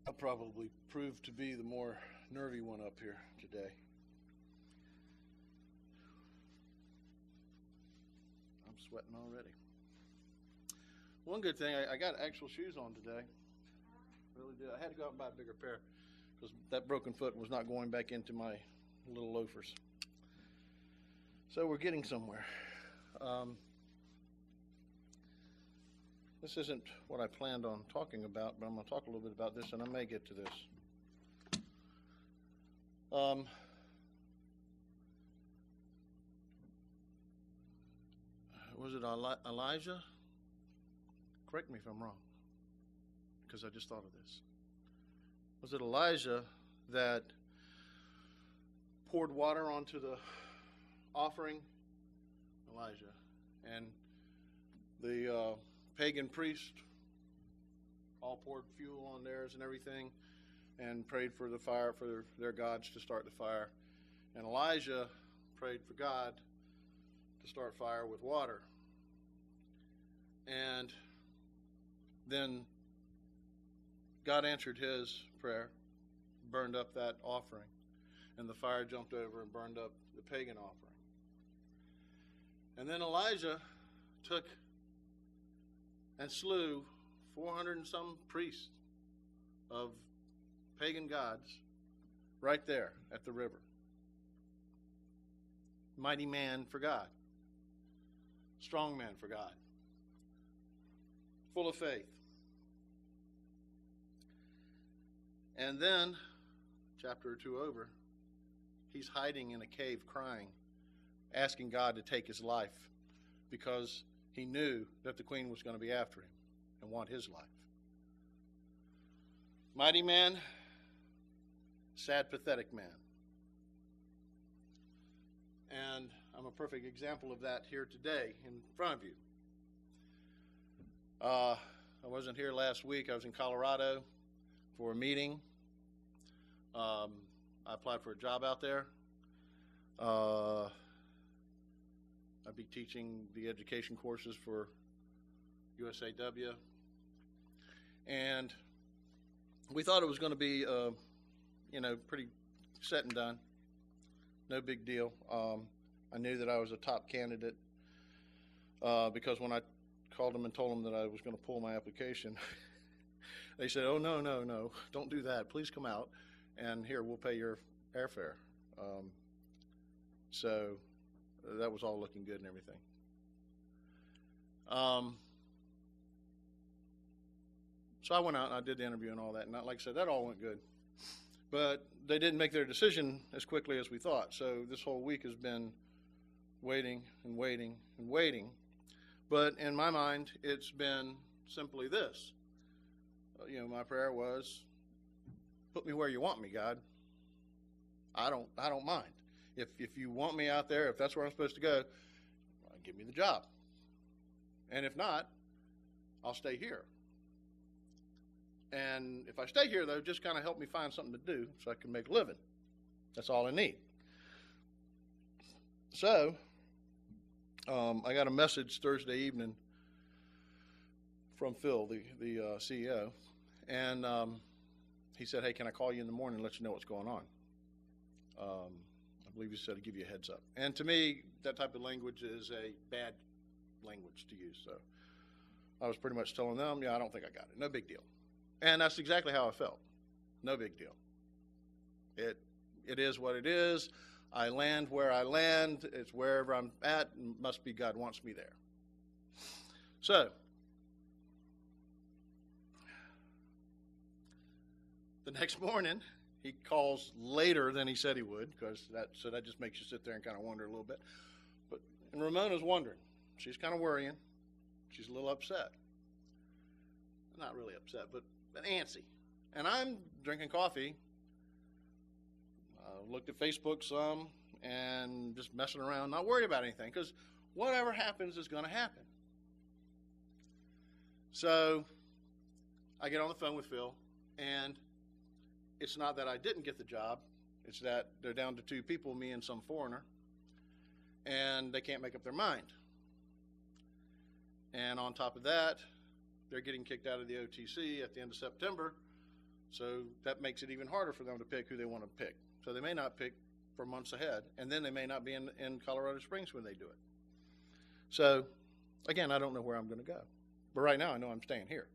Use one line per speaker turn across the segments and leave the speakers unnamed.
I'll probably prove to be the more nervy one up here today. I'm sweating already. One good thing, I got actual shoes on today. Really did. I had to go out and buy a bigger pair because that broken foot was not going back into my little loafers. So we're getting somewhere. This isn't what I planned on talking about, but I'm going to talk a little bit about this, and I may get to this. Was it Elijah? Correct me if I'm wrong, because I just thought of this. Was it Elijah that poured water onto the offering? Elijah. And the pagan priest all poured fuel on theirs and everything and prayed for the fire, for their gods to start the fire. And Elijah prayed for God to start fire with water. And then God answered his prayer, burned up that offering, and the fire jumped over and burned up the pagan offering. And then Elijah took and slew 400 and some priests of pagan gods right there at the river. Mighty man for God. Strong man for God. Full of faith. And then, chapter or two over, he's hiding in a cave crying, asking God to take his life because he knew that the queen was going to be after him and want his life. Mighty man, sad, pathetic man. And I'm a perfect example of that here today in front of you. I wasn't here last week. I was in Colorado for a meeting. I applied for a job out there. I'd be teaching the education courses for USAW. And we thought it was going to be, pretty set and done. No big deal. I knew that I was a top candidate because when I called them and told them that I was going to pull my application, they said, "Oh, no, don't do that. Please come out, and here, we'll pay your airfare." So that was all looking good and everything. So I went out and I did the interview and all that, and like I said, that all went good. But they didn't make their decision as quickly as we thought. So this whole week has been waiting and waiting and waiting. But in my mind, it's been simply this. My prayer was, put me where you want me, God. I don't mind. If you want me out there, if that's where I'm supposed to go, give me the job. And if not, I'll stay here. And if I stay here, though, just kind of help me find something to do so I can make a living. That's all I need. So I got a message Thursday evening from Phil, the CEO, and he said, "Hey, can I call you in the morning and let you know what's going on?" I believe he said to give you a heads up. And to me, that type of language is a bad language to use. So I was pretty much telling them, I don't think I got it. No big deal. And that's exactly how I felt. No big deal. It is what it is. I land where I land. It's wherever I'm at. Must be God wants me there. So the next morning, he calls later than he said he would, because that just makes you sit there and kind of wonder a little bit. And Ramona's wondering. She's kind of worrying. She's a little upset. Not really upset, but antsy. And I'm drinking coffee. Looked at Facebook some and just messing around, not worried about anything, because whatever happens is going to happen. So I get on the phone with Phil, and it's not that I didn't get the job. It's that they're down to two people, me and some foreigner, and they can't make up their mind. And on top of that, they're getting kicked out of the OTC at the end of September So that makes it even harder for them to pick who they want to pick. So they may not pick for months ahead, and then they may not be in Colorado Springs when they do it. So, again, I don't know where I'm going to go. But right now I know I'm staying here.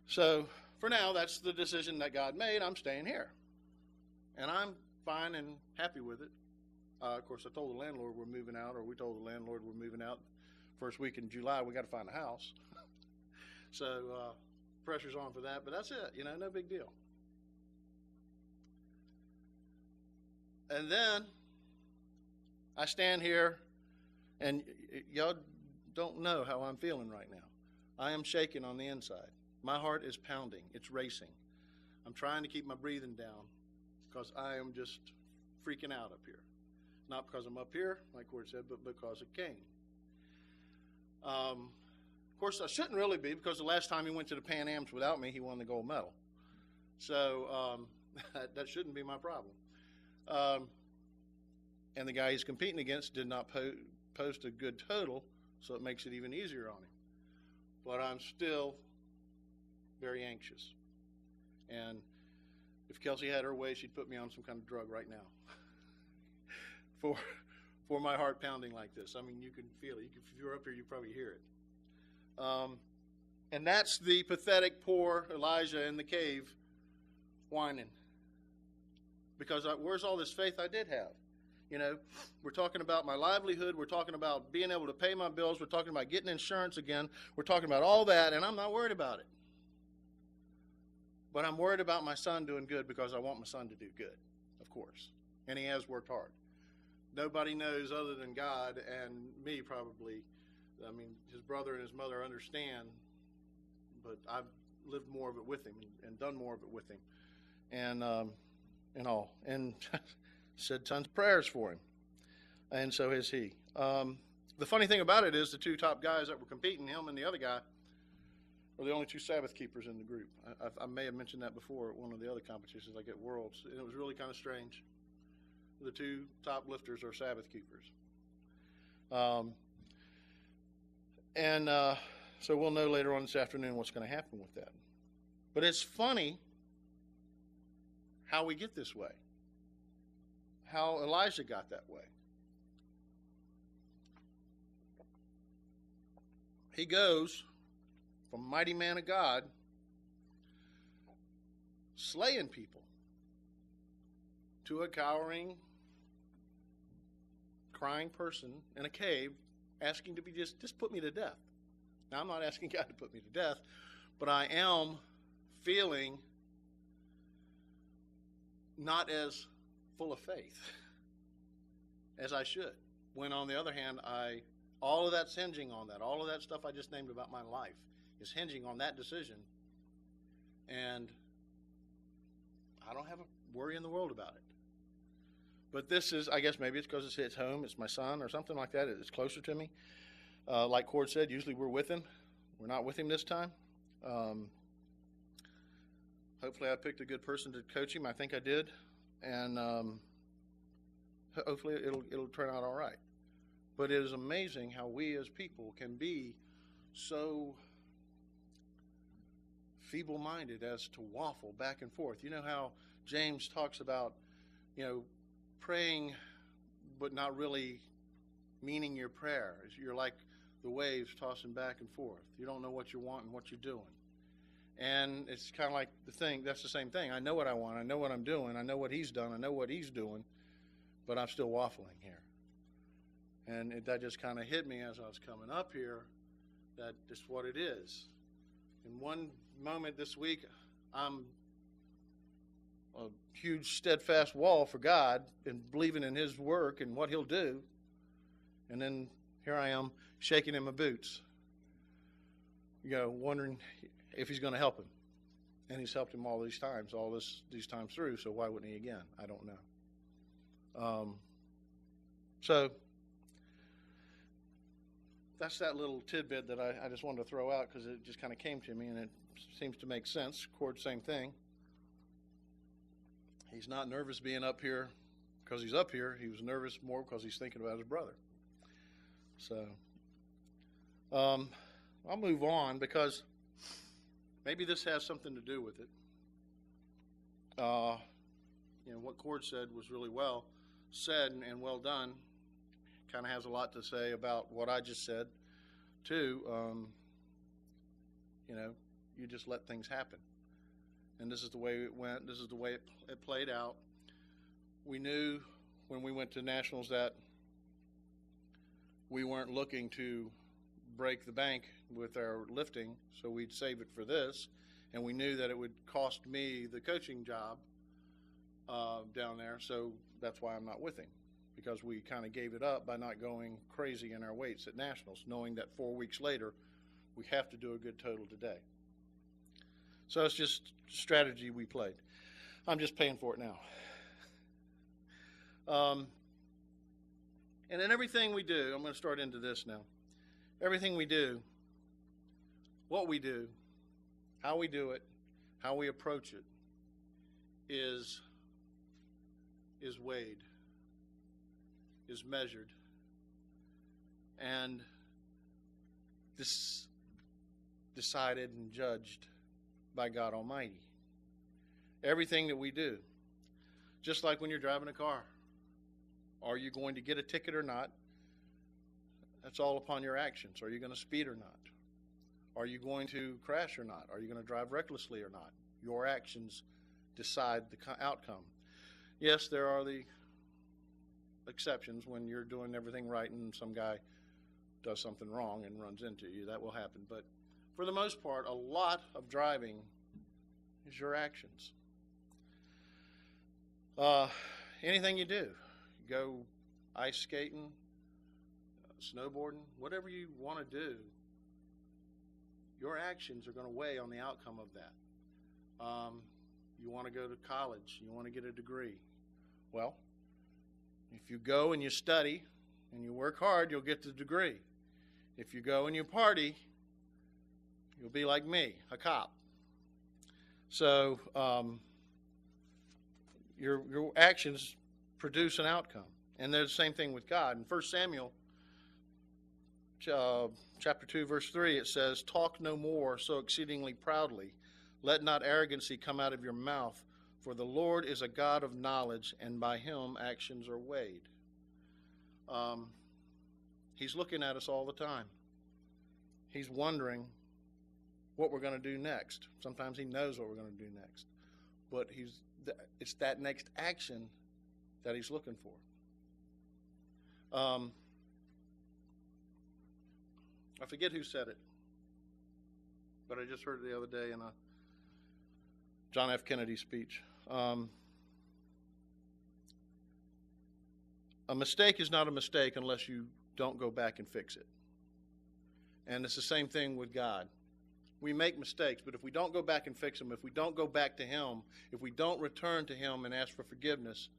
So, for now, that's the decision that God made. I'm staying here. And I'm fine and happy with it. Of course, I told the landlord we're moving out, or we told the landlord we're moving out. First week in July, we got to find a house. So, pressure's on for that. But that's it, no big deal. And then I stand here, and y'all don't know how I'm feeling right now. I am shaking on the inside. My heart is pounding. It's racing. I'm trying to keep my breathing down because I am just freaking out up here. Not because I'm up here, like Cord said, but because of Cain. Of course, I shouldn't really be, because the last time he went to the Pan Ams without me, he won the gold medal. So that shouldn't be my problem. And the guy he's competing against did not post a good total, so it makes it even easier on him. But I'm still very anxious. And if Kelsey had her way, she'd put me on some kind of drug right now for my heart pounding like this. I mean, you can feel it. If you're up here, you probably hear it. And that's the pathetic, poor Elijah in the cave whining. Because where's all this faith I did have? We're talking about my livelihood. We're talking about being able to pay my bills. We're talking about getting insurance again. We're talking about all that, and I'm not worried about it. But I'm worried about my son doing good, because I want my son to do good, of course. And he has worked hard. Nobody knows other than God and me, probably. I mean, his brother and his mother understand, but I've lived more of it with him and done more of it with him. And all. And said tons of prayers for him. And so has he. The funny thing about it is the two top guys that were competing, him and the other guy, were the only two Sabbath keepers in the group. I may have mentioned that before at one of the other competitions, like at Worlds. And it was really kind of strange. The two top lifters are Sabbath keepers. So we'll know later on this afternoon what's going to happen with that. But it's funny how we get this way. How Elijah got that way. He goes from mighty man of God, slaying people, to a cowering, crying person in a cave, asking to be just put me to death. Now, I'm not asking God to put me to death, but I am feeling not as full of faith as I should. When on the other hand, all of that's hinging on that. All of that stuff I just named about my life is hinging on that decision. And I don't have a worry in the world about it. But this is, I guess maybe it's because it's home, it's my son or something like that. It's closer to me. Like Cord said, usually we're with him. We're not with him this time. Hopefully I picked a good person to coach him. I think I did. And hopefully it'll turn out all right. But it is amazing how we as people can be so feeble-minded as to waffle back and forth. You know how James talks about, praying but not really meaning your prayer. You're like the waves tossing back and forth. You don't know what you want and what you're doing. And it's kind of like that's the same thing. I know what I want. I know what I'm doing. I know what he's done. I know what he's doing. But I'm still waffling here. And that just kind of hit me as I was coming up here, that it's what it is. In one moment this week, I'm a huge steadfast wall for God and believing in his work and what he'll do. And then here I am shaking in my boots, wondering if he's going to help him. And he's helped him all these times through, so why wouldn't he again? I don't know. So that's that little tidbit that I just wanted to throw out because it just kind of came to me, and it seems to make sense. Cord, same thing. He's not nervous being up here because he's up here. He was nervous more because he's thinking about his brother. So I'll move on because maybe this has something to do with it. What Cord said was really well said and well done. Kind of has a lot to say about what I just said, too. You just let things happen. And this is the way it went. This is the way it played out. We knew when we went to nationals that we weren't looking to break the bank with our lifting, so we'd save it for this. And we knew that it would cost me the coaching job down there, so that's why I'm not with him, because we kind of gave it up by not going crazy in our weights at nationals, knowing that 4 weeks later we have to do a good total today. So it's just strategy we played. I'm just paying for it now. And in everything we do, I'm going to start into this now. Everything we do, what we do, how we do it, how we approach it, is weighed, is measured, and decided and judged by God Almighty. Everything that we do, just like when you're driving a car, are you going to get a ticket or not? That's all upon your actions. Are you going to speed or not? Are you going to crash or not? Are you going to drive recklessly or not? Your actions decide the outcome. Yes, there are the exceptions when you're doing everything right and some guy does something wrong and runs into you. That will happen. But for the most part, a lot of driving is your actions. Anything you do, you go ice skating, snowboarding, whatever you want to do, your actions are going to weigh on the outcome of that. You want to go to college, you want to get a degree. Well, if you go and you study and you work hard, you'll get the degree. If you go and you party, you'll be like me, a cop. So your actions produce an outcome. And there's the same thing with God. In 1 Samuel chapter 2, verse 3, it says, "Talk no more so exceedingly proudly. Let not arrogancy come out of your mouth, for the Lord is a God of knowledge, and by him actions are weighed." He's looking at us all the time. He's wondering what we're going to do next. Sometimes he knows what we're going to do next. But it's that next action that he's looking for. I forget who said it, but I just heard it the other day in a John F. Kennedy speech. A mistake is not a mistake unless you don't go back and fix it. And it's the same thing with God. We make mistakes, but if we don't go back and fix them, if we don't go back to him, if we don't return to him and ask for forgiveness,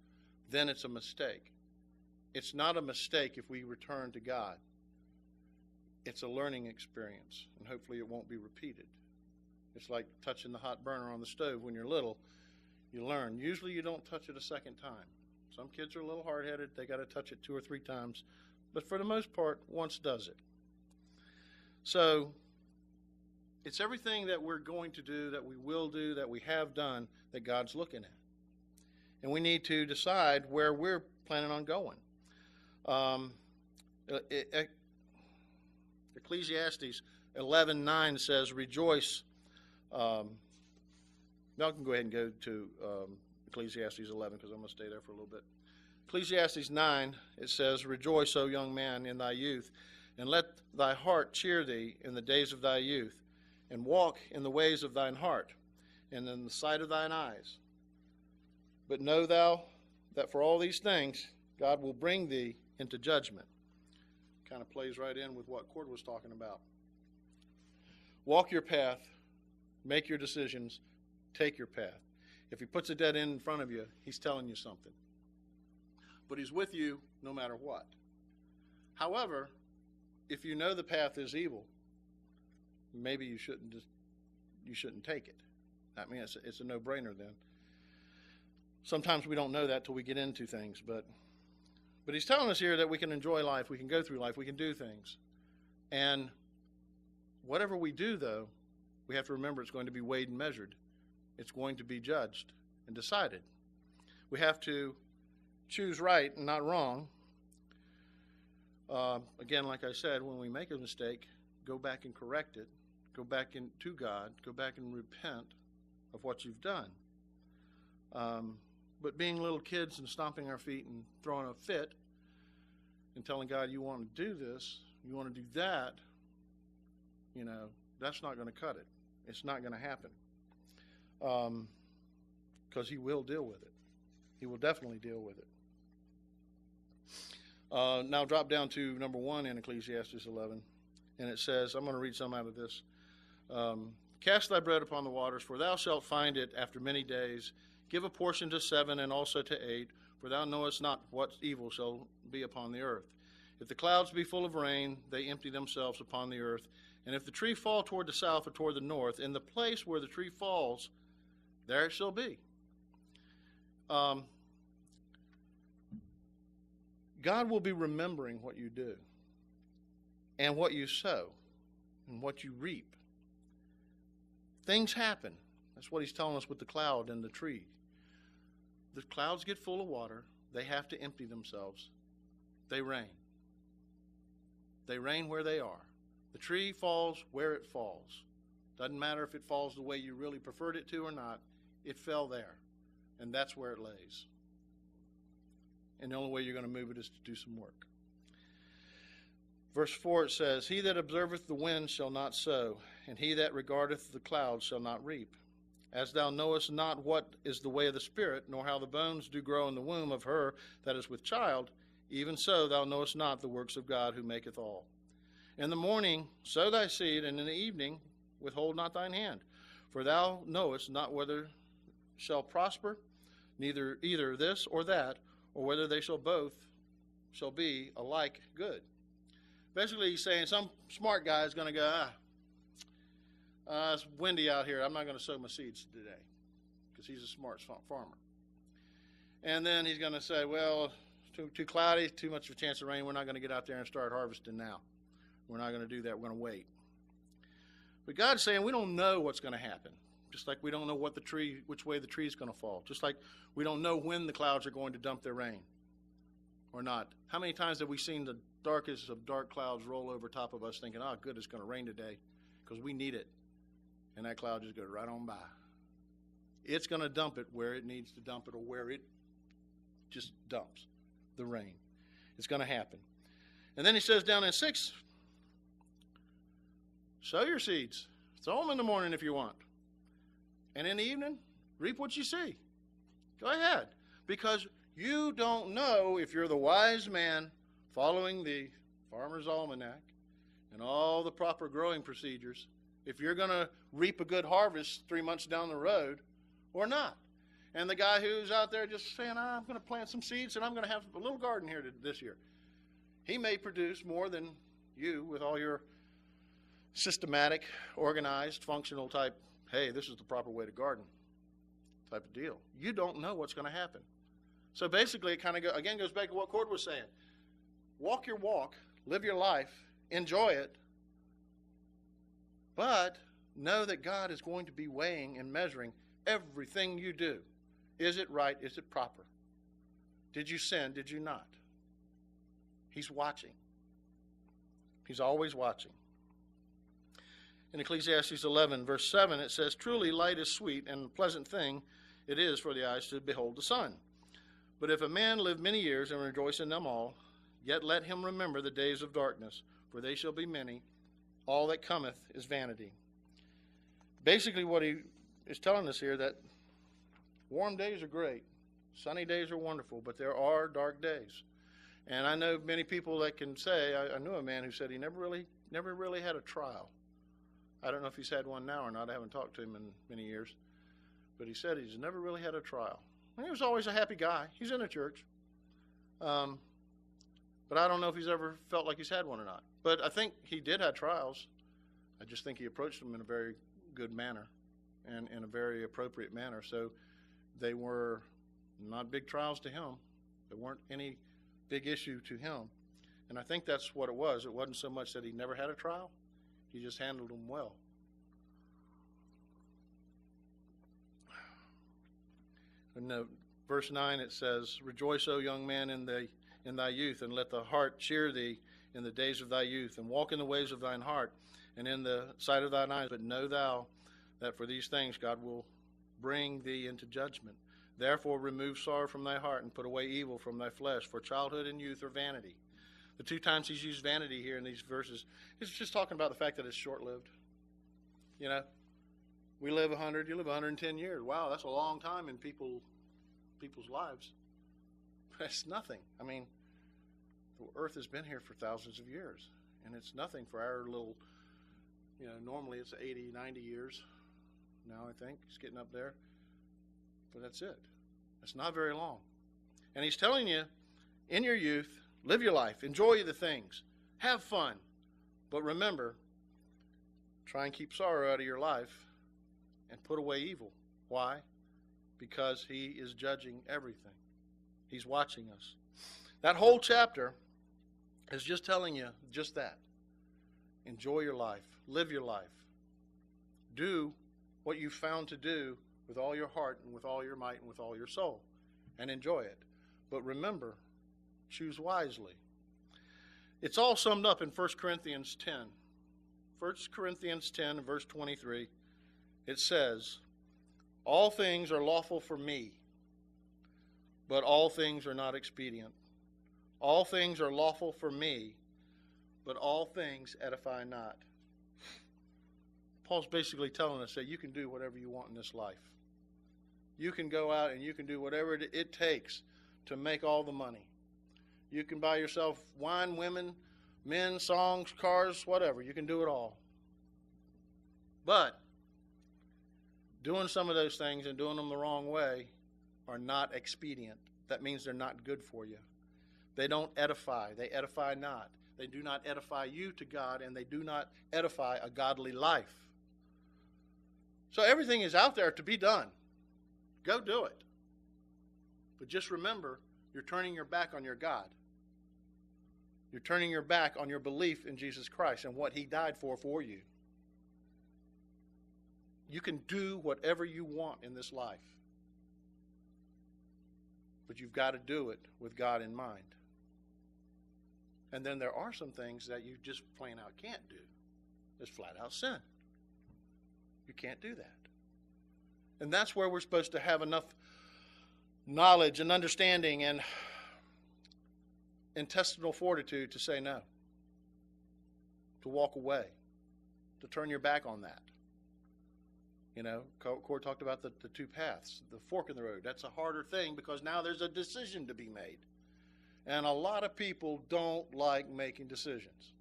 then it's a mistake. It's not a mistake if we return to God. It's a learning experience, and hopefully it won't be repeated. It's like touching the hot burner on the stove when you're little. You learn. Usually you don't touch it a second time. Some kids are a little hard-headed. They got to touch it 2 or 3 times. But for the most part, once does it. So it's everything that we're going to do, that we will do, that we have done, that God's looking at. And we need to decide where we're planning on going. Ecclesiastes 11:9 says, "Rejoice." Y'all can go ahead and go to Ecclesiastes 11 because I'm going to stay there for a little bit. Ecclesiastes 9, it says, "Rejoice, O young man, in thy youth, and let thy heart cheer thee in the days of thy youth, and walk in the ways of thine heart, and in the sight of thine eyes. But know thou that for all these things God will bring thee into judgment." Kind of plays right in with what Cord was talking about. Walk your path, make your decisions, take your path. If he puts a dead end in front of you, he's telling you something. But he's with you no matter what. However, if you know the path is evil, maybe you shouldn't take it. I mean, it's a no-brainer then. Sometimes we don't know that till we get into things, but he's telling us here that we can enjoy life, we can go through life, we can do things. And whatever we do, though, we have to remember it's going to be weighed and measured. It's going to be judged and decided. We have to choose right and not wrong. Again, like I said, when we make a mistake, go back and correct it. Go back to God. Go back and repent of what you've done. But being little kids and stomping our feet and throwing a fit and telling God, you want to do this, you want to do that, that's not going to cut it. It's not going to happen. Because he will deal with it. He will definitely deal with it. Now drop down to number 1 in Ecclesiastes 11. And it says, I'm going to read some out of this. Cast thy bread upon the waters, for thou shalt find it after many days. Give a portion to 7 and also to 8, for thou knowest not what evil shall be upon the earth. If the clouds be full of rain, they empty themselves upon the earth. And if the tree fall toward the south or toward the north, in the place where the tree falls, there it shall be. God will be remembering what you do and what you sow and what you reap. Things happen. That's what he's telling us with the cloud and the tree. The clouds get full of water. They have to empty themselves. They rain. They rain where they are. The tree falls where it falls. Doesn't matter if it falls the way you really preferred it to or not. It fell there. And that's where it lays. And the only way you're going to move it is to do some work. Verse 4, it says, He that observeth the wind shall not sow, and he that regardeth the clouds shall not reap. As thou knowest not what is the way of the Spirit, nor how the bones do grow in the womb of her that is with child, even so thou knowest not the works of God who maketh all. In the morning sow thy seed, and in the evening withhold not thine hand. For thou knowest not whether shall prosper, neither either this or that, or whether they shall both shall be alike good. Basically, he's saying some smart guy is going to go, it's windy out here. I'm not going to sow my seeds today, because he's a smart farmer. And then he's going to say, well, too cloudy, too much of a chance of rain. We're not going to get out there and start harvesting now. We're not going to do that. We're going to wait. But God's saying we don't know what's going to happen. Just like we don't know which way the tree is going to fall. Just like we don't know when the clouds are going to dump their rain or not. How many times have we seen the darkest of dark clouds roll over top of us thinking, oh, good, it's going to rain today because we need it. And that cloud just goes right on by. It's going to dump it where it needs to dump it, or where it just dumps the rain. It's going to happen. And then he says down in 6, sow your seeds. Throw them in the morning if you want. And in the evening, reap what you see. Go ahead. Because you don't know, if you're the wise man following the Farmer's Almanac and all the proper growing procedures, if you're going to reap a good harvest 3 months down the road or not. And the guy who's out there just saying, I'm going to plant some seeds and I'm going to have a little garden here this year. He may produce more than you with all your systematic, organized, functional type, hey, this is the proper way to garden type of deal. You don't know what's going to happen. So basically, it kind of goes back to what Cord was saying. Walk your walk, live your life, enjoy it, but know that God is going to be weighing and measuring everything you do. Is it right? Is it proper? Did you sin? Did you not? He's watching. He's always watching. In Ecclesiastes 11, verse 7, it says, Truly light is sweet, and a pleasant thing it is for the eyes to behold the sun. But if a man live many years and rejoice in them all, yet let him remember the days of darkness, for they shall be many. All that cometh is vanity. Basically what he is telling us here, that warm days are great, sunny days are wonderful, but there are dark days. And I know many people that can say, I knew a man who said he never really had a trial. I don't know if he's had one now or not. I haven't talked to him in many years. But he said he's never really had a trial. And he was always a happy guy. He's in a church. But I don't know if he's ever felt like he's had one or not. But I think he did have trials. I just think he approached them in a very good manner and in a very appropriate manner. So they were not big trials to him. They weren't any big issue to him. And I think that's what it was. It wasn't so much that he never had a trial. He just handled them well. In verse 9 it says, Rejoice, O young man, in thy youth, and let the heart cheer thee in the days of thy youth, and walk in the ways of thine heart, and in the sight of thine eyes. But know thou that for these things God will bring thee into judgment. Therefore remove sorrow from thy heart, and put away evil from thy flesh, for childhood and youth are vanity. The two times he's used vanity here in these verses, he's just talking about the fact that it's short-lived. You know, we live 100, you live 110 years. Wow, that's a long time in people's lives. That's nothing. I mean, the earth has been here for thousands of years, and it's nothing for our little, you know, normally it's 80, 90 years. Now I think it's getting up there. But that's it. It's not very long. And he's telling you, in your youth, live your life. Enjoy the things. Have fun. But remember, try and keep sorrow out of your life and put away evil. Why? Because he is judging everything. He's watching us. That whole chapter is just telling you just that. Enjoy your life. Live your life. Do what you found to do with all your heart and with all your might and with all your soul, and enjoy it. But remember, choose wisely. It's all summed up in 1 Corinthians 10. 1 Corinthians 10, verse 23, it says, All things are lawful for me, but all things are not expedient. All things are lawful for me, but all things edify not. Paul's basically telling us that you can do whatever you want in this life. You can go out and you can do whatever it takes to make all the money. You can buy yourself wine, women, men, songs, cars, whatever. You can do it all. But doing some of those things and doing them the wrong way are not expedient. That means they're not good for you. They don't edify. They edify not. They do not edify you to God, and they do not edify a godly life. So everything is out there to be done. Go do it. But just remember, you're turning your back on your God. You're turning your back on your belief in Jesus Christ and what he died for you. You can do whatever you want in this life. But you've got to do it with God in mind. And then there are some things that you just plain out can't do. It's flat out sin. You can't do that. And that's where we're supposed to have enough knowledge and understanding and intestinal fortitude to say no. To walk away. To turn your back on that. You know, Cord talked about the two paths, the fork in the road. That's a harder thing because now there's a decision to be made. And a lot of people don't like making decisions.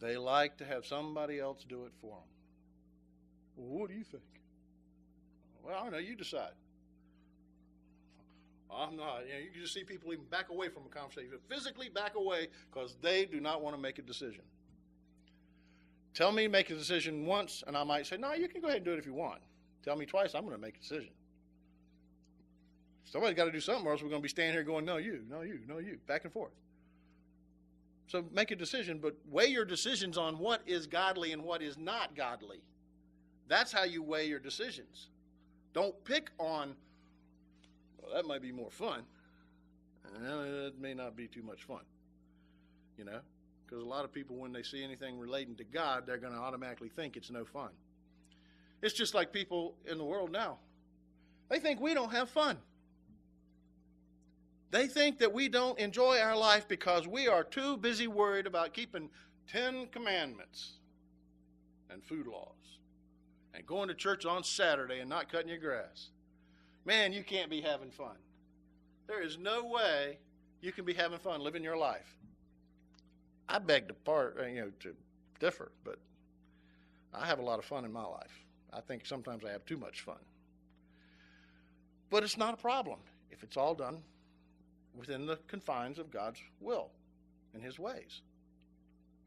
They like to have somebody else do it for them. Well, what do you think? Well, I don't know. You decide. I'm not. You know, you can just see people even back away from a conversation. Physically back away because they do not want to make a decision. Tell me to make a decision once, and I might say, no, you can go ahead and do it if you want. Tell me twice, I'm going to make a decision. Somebody's got to do something, or else we're going to be standing here going, no, you, back and forth. So make a decision, but weigh your decisions on what is godly and what is not godly. That's how you weigh your decisions. Don't pick on, well, that might be more fun. That may not be too much fun, you know, because a lot of people, when they see anything relating to God, they're going to automatically think it's no fun. It's just like people in the world now. They think we don't have fun. They think that we don't enjoy our life because we are too busy worried about keeping 10 commandments and food laws and going to church on Saturday and not cutting your grass. Man, you can't be having fun. There is no way you can be having fun living your life. I beg to differ, but I have a lot of fun in my life. I think sometimes I have too much fun. But it's not a problem if it's all done within the confines of God's will and his ways.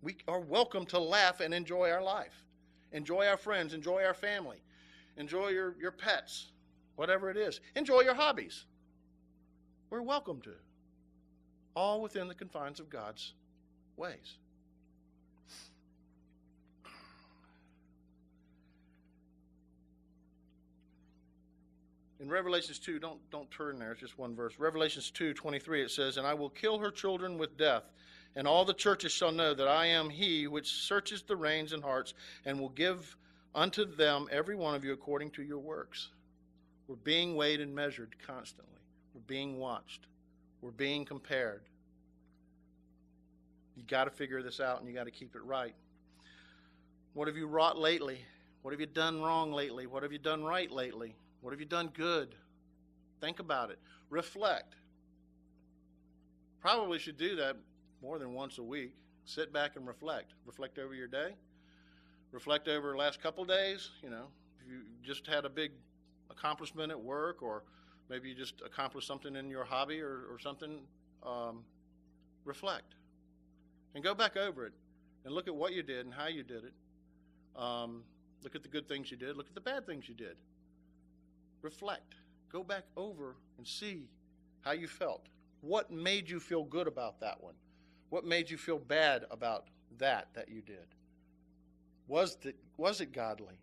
We are welcome to laugh and enjoy our life. Enjoy our friends, enjoy our family, enjoy your pets, whatever it is. Enjoy your hobbies. We're welcome to. All within the confines of God's ways. In Revelations 2, don't turn there, it's just one verse. Revelations 2:23, it says, "And I will kill her children with death, and all the churches shall know that I am he which searches the reins and hearts, and will give unto them every one of you according to your works." We're being weighed and measured constantly. We're being watched. We're being compared. You got to figure this out, and you got to keep it right. What have you wrought lately? What have you done wrong lately? What have you done right lately? What have you done good? Think about it. Reflect. Probably should do that more than once a week. Sit back and reflect. Reflect over your day. Reflect over the last couple days. You know, if you just had a big accomplishment at work, or maybe you just accomplished something in your hobby or something, reflect. And go back over it and look at what you did and how you did it. Look at the good things you did. Look at the bad things you did. Reflect. Go back over and see how you felt. What made you feel good about that one? What made you feel bad about that you did? Was it godly?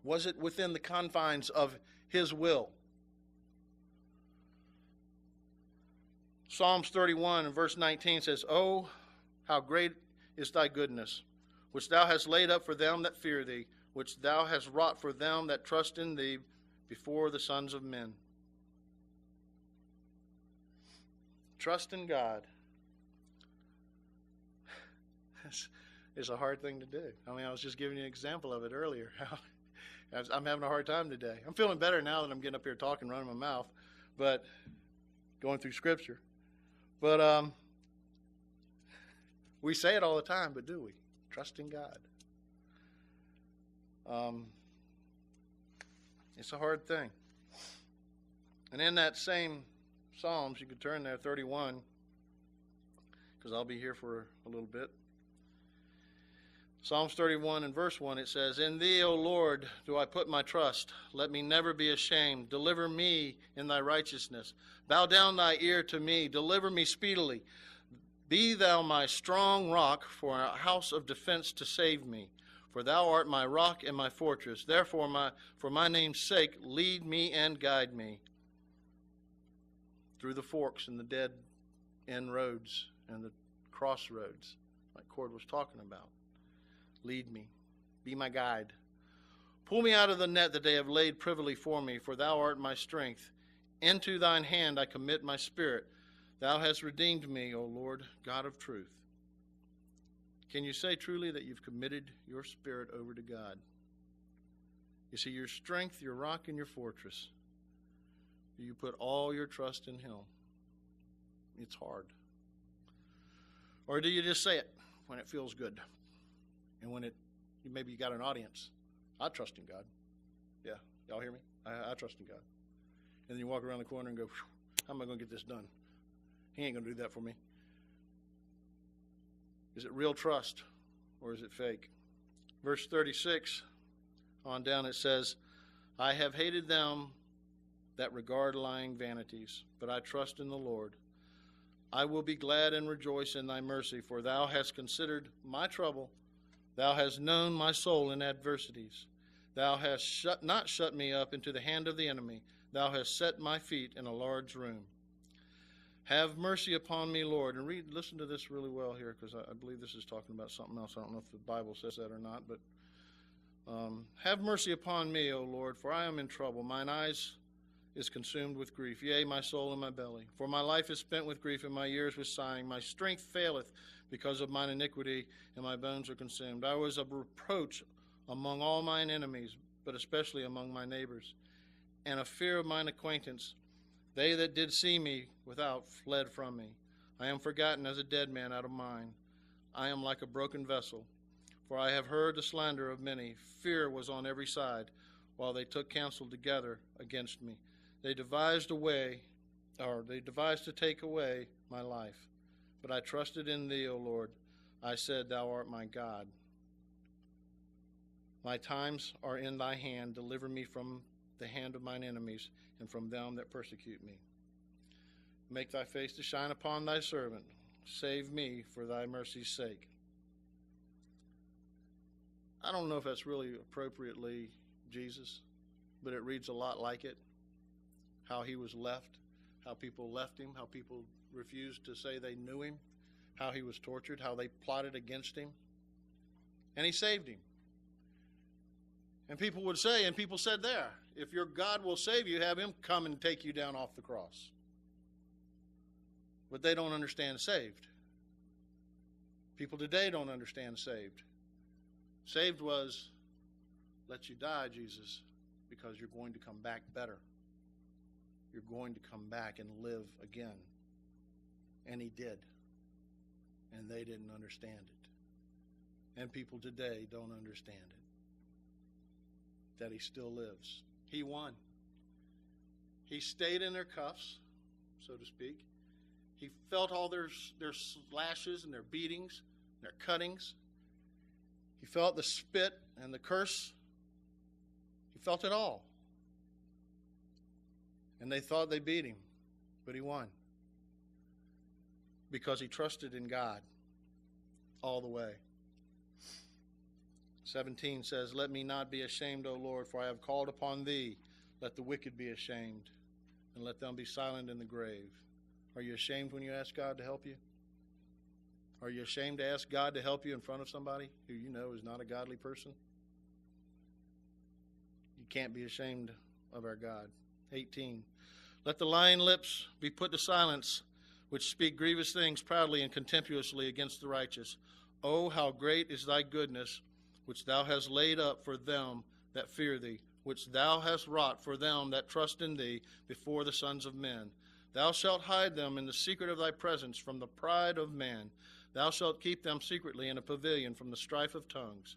Was it within the confines of His will? Psalms 31 and verse 19 says, "Oh, how great is thy goodness, which thou hast laid up for them that fear thee, which thou hast wrought for them that trust in thee before the sons of men." Trust in God is a hard thing to do. I mean, I was just giving you an example of it earlier. I'm having a hard time today. I'm feeling better now that I'm getting up here talking, running my mouth, but going through Scripture. But we say it all the time, but do we? Trust in God. It's a hard thing. And in that same Psalms, you could turn there, 31, because I'll be here for a little bit. Psalms 31 and verse 1, it says, "In thee, O Lord, do I put my trust. Let me never be ashamed. Deliver me in thy righteousness. Bow down thy ear to me. Deliver me speedily. Be thou my strong rock, for a house of defense to save me. For thou art my rock and my fortress. Therefore, for my name's sake, lead me and guide me through the forks and the dead end roads and the crossroads, like Cord was talking about. Lead me. Be my guide. Pull me out of the net that they have laid privily for me, for thou art my strength. Into thine hand I commit my spirit. Thou hast redeemed me, O Lord, God of truth." Can you say truly that you've committed your spirit over to God? You see, your strength, your rock, and your fortress. Do you put all your trust in Him? It's hard. Or do you just say it when it feels good? And when maybe you got an audience. I trust in God. Yeah, y'all hear me? I trust in God. And then you walk around the corner and go, how am I going to get this done? He ain't going to do that for me. Is it real trust or is it fake? Verse 36 on down, it says, "I have hated them that regard lying vanities, but I trust in the Lord. I will be glad and rejoice in thy mercy, for thou hast considered my trouble. Thou hast known my soul in adversities. Thou hast not shut me up into the hand of the enemy. Thou hast set my feet in a large room. Have mercy upon me, Lord." And listen to this really well here, because I believe this is talking about something else. I don't know if the Bible says that or not, but "Have mercy upon me, O Lord, for I am in trouble. Mine eyes is consumed with grief, yea, my soul in my belly. For my life is spent with grief, and my years with sighing. My strength faileth because of mine iniquity, and my bones are consumed. I was a reproach among all mine enemies, but especially among my neighbors, and a fear of mine acquaintance. They that did see me without fled from me. I am forgotten as a dead man out of mind. I am like a broken vessel, for I have heard the slander of many. Fear was on every side, while they took counsel together against me. They devised to take away my life. But I trusted in thee, O Lord. I said, thou art my God. My times are in thy hand. Deliver me from the hand of mine enemies, and from them that persecute me. Make thy face to shine upon thy servant. Save me for thy mercy's sake. I don't know if that's really appropriately Jesus, but it reads a lot like it. How he was left, how people left him, how people refused to say they knew him, how he was tortured, how they plotted against him. And he saved him. And people would say, and people said there, if your God will save you, have him come and take you down off the cross. But they don't understand saved. People today don't understand saved. Saved was, let you die, Jesus, because you're going to come back better. You're going to come back and live again. And he did. And they didn't understand it. And people today don't understand it. That he still lives. He won. He stayed in their cuffs, so to speak. He felt all their lashes and their beatings, their cuttings. He felt the spit and the curse. He felt it all. And they thought they beat him, but he won. Because he trusted in God all the way. 17 says, let me not be ashamed, O Lord, for I have called upon thee. Let the wicked be ashamed, and let them be silent in the grave. Are you ashamed when you ask God to help you? Are you ashamed to ask God to help you in front of somebody who you know is not a godly person? You can't be ashamed of our God. 18. Let the lying lips be put to silence, which speak grievous things proudly and contemptuously against the righteous. Oh, how great is thy goodness, which thou hast laid up for them that fear thee, which thou hast wrought for them that trust in thee before the sons of men. Thou shalt hide them in the secret of thy presence from the pride of man. Thou shalt keep them secretly in a pavilion from the strife of tongues.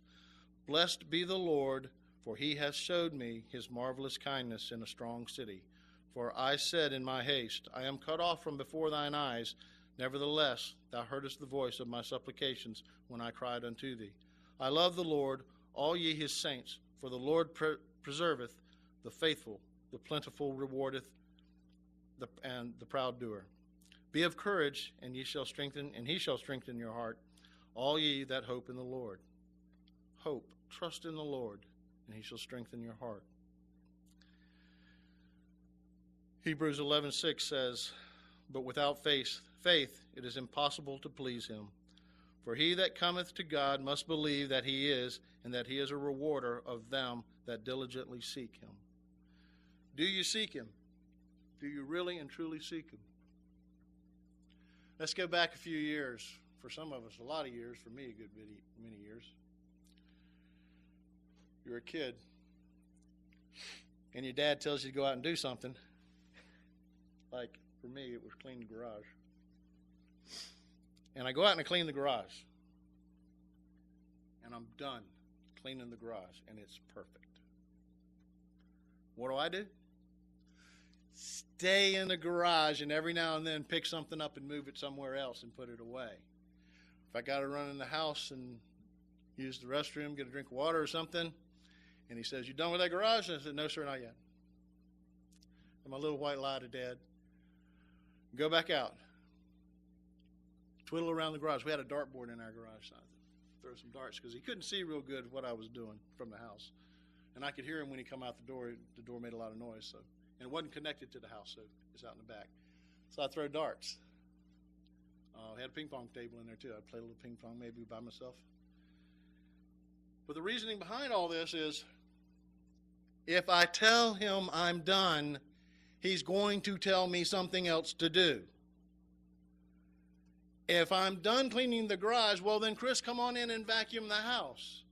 Blessed be the Lord, for he hath showed me his marvelous kindness in a strong city. For I said in my haste, I am cut off from before thine eyes. Nevertheless, thou heardest the voice of my supplications when I cried unto thee. I love the Lord, all ye his saints, for the Lord preserveth the faithful, the plentiful rewardeth and the proud doer. Be of courage, and he shall strengthen your heart, all ye that hope in the Lord. Hope, trust in the Lord, and he shall strengthen your heart. Hebrews 11:6 says, but without faith it is impossible to please him. For he that cometh to God must believe that he is, and that he is a rewarder of them that diligently seek him. Do you seek him? Do you really and truly seek him? Let's go back a few years. For some of us, a lot of years. For me, a good many years. You're a kid, and your dad tells you to go out and do something. Like, for me, it was clean the garage. And I go out and I clean the garage. And I'm done cleaning the garage, and it's perfect. What do? Stay in the garage, and every now and then pick something up and move it somewhere else and put it away. If I got to run in the house and use the restroom, get a drink of water or something, and he says, you done with that garage? And I said, no, sir, not yet. And my little white lie to Dad. Go back out. Twiddle around the garage. We had a dartboard in our garage. So I throw some darts because he couldn't see real good what I was doing from the house. And I could hear him when he come out the door. The door made a lot of noise. And it wasn't connected to the house, so it's out in the back. So I throw darts. I had a ping pong table in there too. I'd play a little ping pong maybe by myself. But the reasoning behind all this is, if I tell him I'm done, he's going to tell me something else to do. If I'm done cleaning the garage, well then, Chris, come on in and vacuum the house.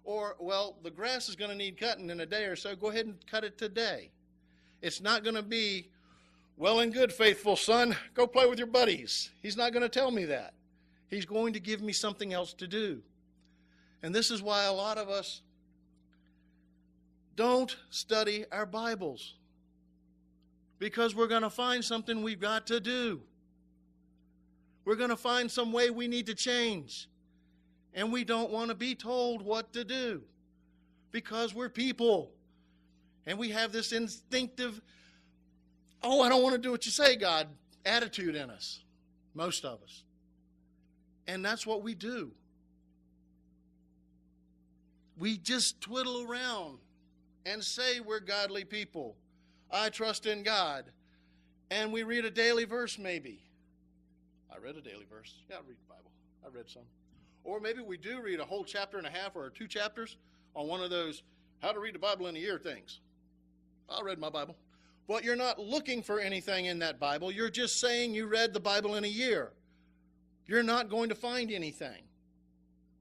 Or, well, the grass is going to need cutting in a day or so. Go ahead and cut it today. It's not going to be, well and good, faithful son, go play with your buddies. He's not going to tell me that. He's going to give me something else to do. And this is why a lot of us don't study our Bibles. Because we're going to find something we've got to do. We're going to find some way we need to change. And we don't want to be told what to do. Because we're people. And we have this instinctive, oh, I don't want to do what you say, God, attitude in us. Most of us. And that's what we do. We just twiddle around and say we're godly people. I trust in God. And we read a daily verse maybe. I read a daily verse. Yeah, I read the Bible. I read some. Or maybe we do read a whole chapter and a half or 2 chapters on one of those how to read the Bible in a year things. I read my Bible. But you're not looking for anything in that Bible. You're just saying you read the Bible in a year. You're not going to find anything.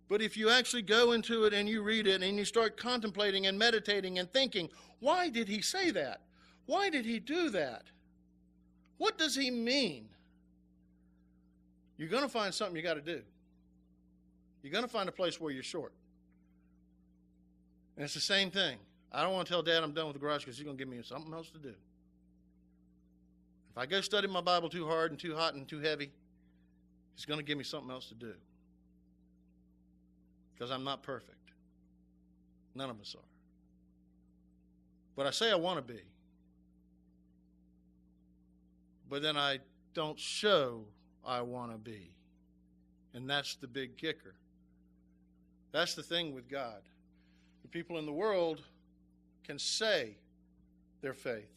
But if you actually go into it and you read it and you start contemplating and meditating and thinking, why did he say that? Why did he do that? What does he mean? You're going to find something you got to do. You're going to find a place where you're short. And it's the same thing. I don't want to tell Dad I'm done with the garage because he's going to give me something else to do. If I go study my Bible too hard and too hot and too heavy, he's going to give me something else to do. Because I'm not perfect. None of us are. But I say I want to be. But then I don't show I want to be. And that's the big kicker. That's the thing with God. The people in the world can say their faith.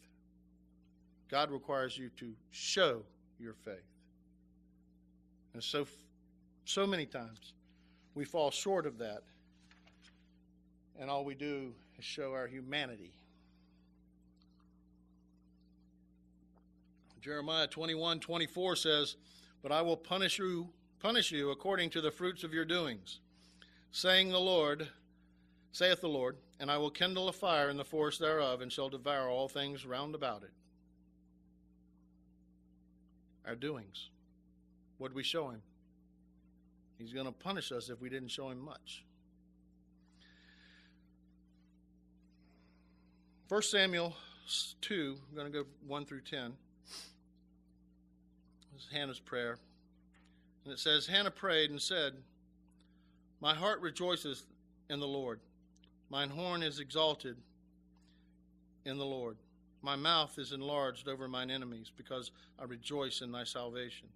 God requires you to show your faith. And so many times we fall short of that. And all we do is show our humanity. Jeremiah 21:24 says, "But I will punish you according to the fruits of your doings, saith the Lord, and I will kindle a fire in the forest thereof, and shall devour all things round about it." Our doings. What did we show him? He's going to punish us if we didn't show him much. 1 Samuel 2, I'm going to go 1 through 10. This is Hannah's prayer. And it says, Hannah prayed and said, "My heart rejoiceth in the Lord. Mine horn is exalted in the Lord. My mouth is enlarged over mine enemies, because I rejoice in thy salvation.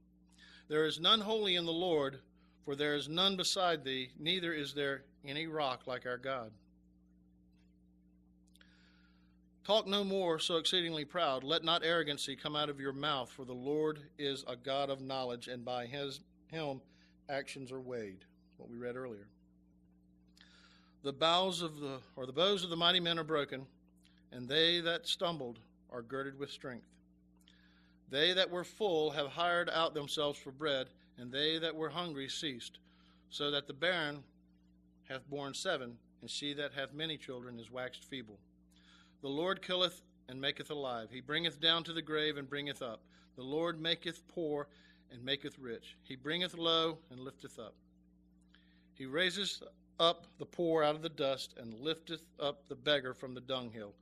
There is none holy in the Lord, for there is none beside thee, neither is there any rock like our God. Talk no more so exceedingly proud. Let not arrogancy come out of your mouth, for the Lord is a God of knowledge, and by him actions are weighed." What we read earlier. The bows of the mighty men are broken, and they that stumbled are girded with strength. They that were full have hired out themselves for bread, and they that were hungry ceased, so that the barren hath borne 7, and she that hath many children is waxed feeble. The Lord killeth and maketh alive. He bringeth down to the grave and bringeth up. The Lord maketh poor and maketh rich. He bringeth low and lifteth up. He raiseth up the poor out of the dust, and lifteth up the beggar from the dunghill,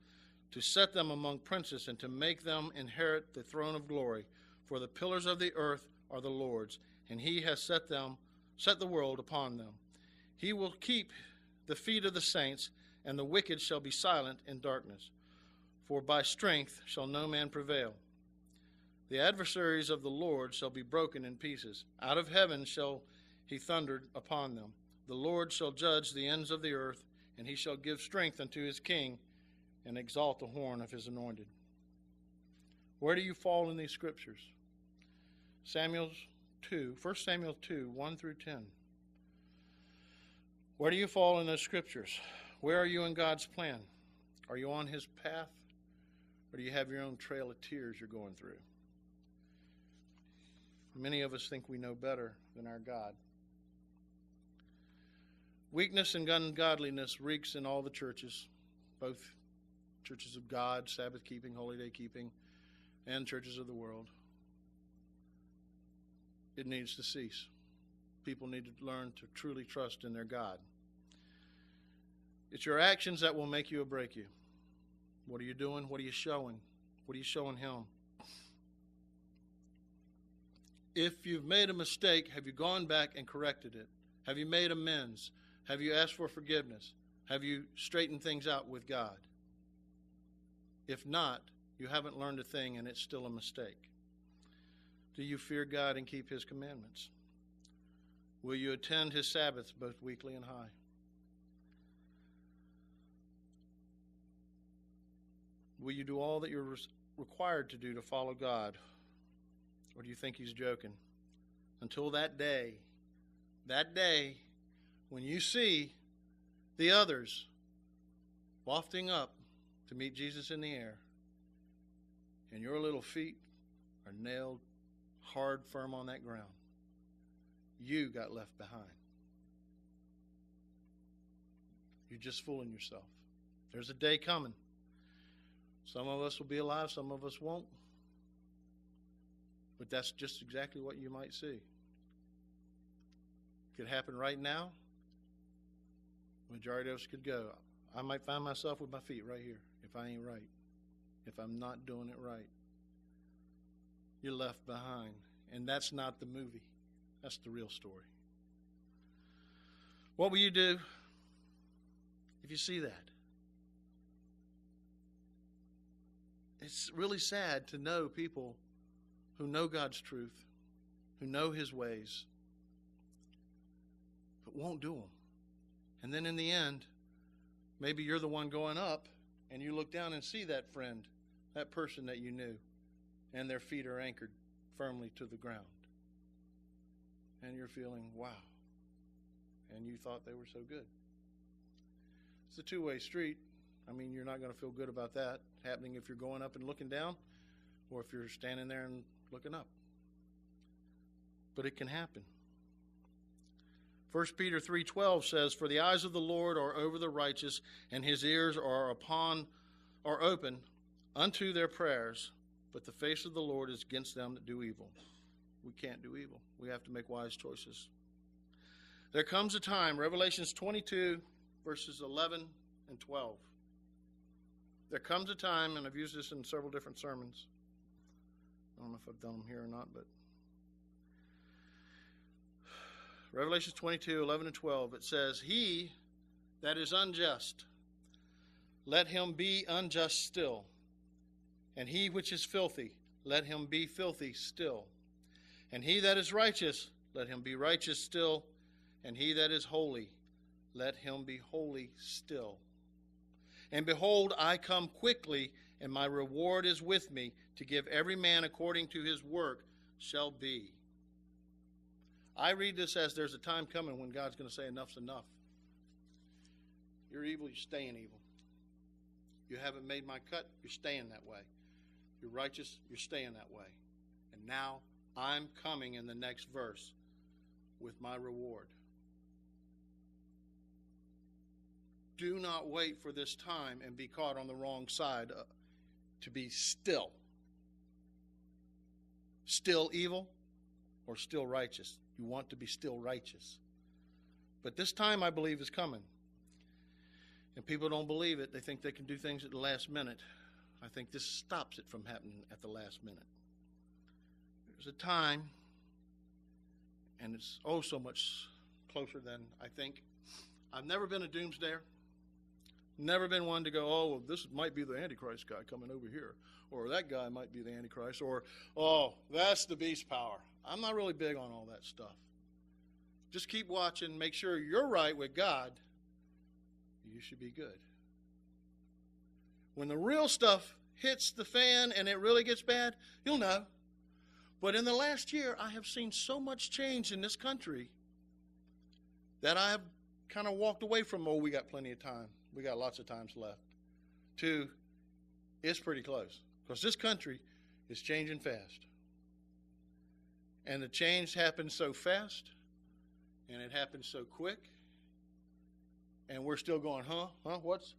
to set them among princes, and to make them inherit the throne of glory. For the pillars of the earth are the Lord's, and he has set the world upon them. He will keep the feet of the saints, and the wicked shall be silent in darkness. For by strength shall no man prevail. The adversaries of the Lord shall be broken in pieces. Out of heaven shall he thunder upon them. The Lord shall judge the ends of the earth, and he shall give strength unto his king, and exalt the horn of his anointed. Where do you fall in these scriptures? 1 Samuel 2, 1 through 10. Where do you fall in those scriptures? Where are you in God's plan? Are you on his path? Or do you have your own trail of tears you're going through? Many of us think we know better than our God. Weakness and ungodliness reeks in all the churches, both churches of God, Sabbath keeping, holy day keeping, and churches of the world. It needs to cease. People need to learn to truly trust in their God. It's your actions that will make you or break you. What are you doing? What are you showing? What are you showing him? If you've made a mistake, have you gone back and corrected it? Have you made amends? Have you asked for forgiveness? Have you straightened things out with God? If not, you haven't learned a thing and it's still a mistake. Do you fear God and keep his commandments? Will you attend his Sabbaths both weekly and high? Will you do all that you're required to do to follow God? Or do you think he's joking? Until that day when you see the others wafting up to meet Jesus in the air, and your little feet are nailed hard, firm on that ground, you got left behind. You're just fooling yourself. There's a day coming. Some of us will be alive, some of us won't. But that's just exactly what you might see. Could happen right now. Majority of us could go. I might find myself with my feet right here if I ain't right. If I'm not doing it right. You're left behind. And that's not the movie. That's the real story. What will you do if you see that? It's really sad to know people who know God's truth, who know his ways, but won't do them. And then in the end, maybe you're the one going up, and you look down and see that friend, that person that you knew, and their feet are anchored firmly to the ground. And you're feeling, wow. And you thought they were so good. It's a two-way street. I mean, you're not going to feel good about that happening if you're going up and looking down, or if you're standing there and looking up. But it can happen. 1 Peter 3:12 says, "For the eyes of the Lord are over the righteous, and his ears are open unto their prayers, but the face of the Lord is against them that do evil." We can't do evil. We have to make wise choices. There comes a time, Revelations 22, verses 11 and 12. There comes a time, and I've used this in several different sermons. I don't know if I've done them here or not, but Revelation 22, 11 and 12, it says, "He that is unjust, let him be unjust still. And he which is filthy, let him be filthy still. And he that is righteous, let him be righteous still. And he that is holy, let him be holy still. And behold, I come quickly, and my reward is with me, to give every man according to his work shall be." I read this as there's a time coming when God's going to say enough's enough. You're evil, you're staying evil. You haven't made my cut, you're staying that way. You're righteous, you're staying that way. And now I'm coming in the next verse with my reward. Do not wait for this time and be caught on the wrong side to be still. Still evil or still righteous? You want to be still righteous. But this time, I believe, is coming. And people don't believe it. They think they can do things at the last minute. I think this stops it from happening at the last minute. There's a time, and it's oh so much closer than I think. I've never been a doomsdayer. Never been one to go, oh, well, this might be the Antichrist guy coming over here. Or that guy might be the Antichrist. Or, oh, that's the beast power. I'm not really big on all that stuff. Just keep watching. Make sure you're right with God. You should be good. When the real stuff hits the fan and it really gets bad, you'll know. But in the last year, I have seen so much change in this country that I have kind of walked away from, oh, we got plenty of time. We got lots of times left. To, it's pretty close. Because this country is changing fast. And the change happens so fast. And it happens so quick. And we're still going, what's?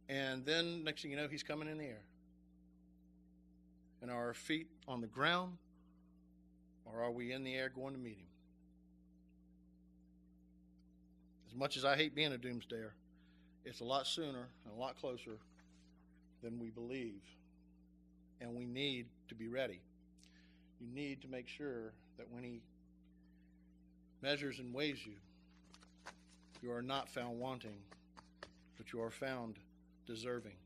And then next thing you know, he's coming in the air. And are our feet on the ground? Or are we in the air going to meet him? As much as I hate being a doomsdayer, it's a lot sooner and a lot closer than we believe. And we need to be ready. You need to make sure that when he measures and weighs you, you are not found wanting, but you are found deserving.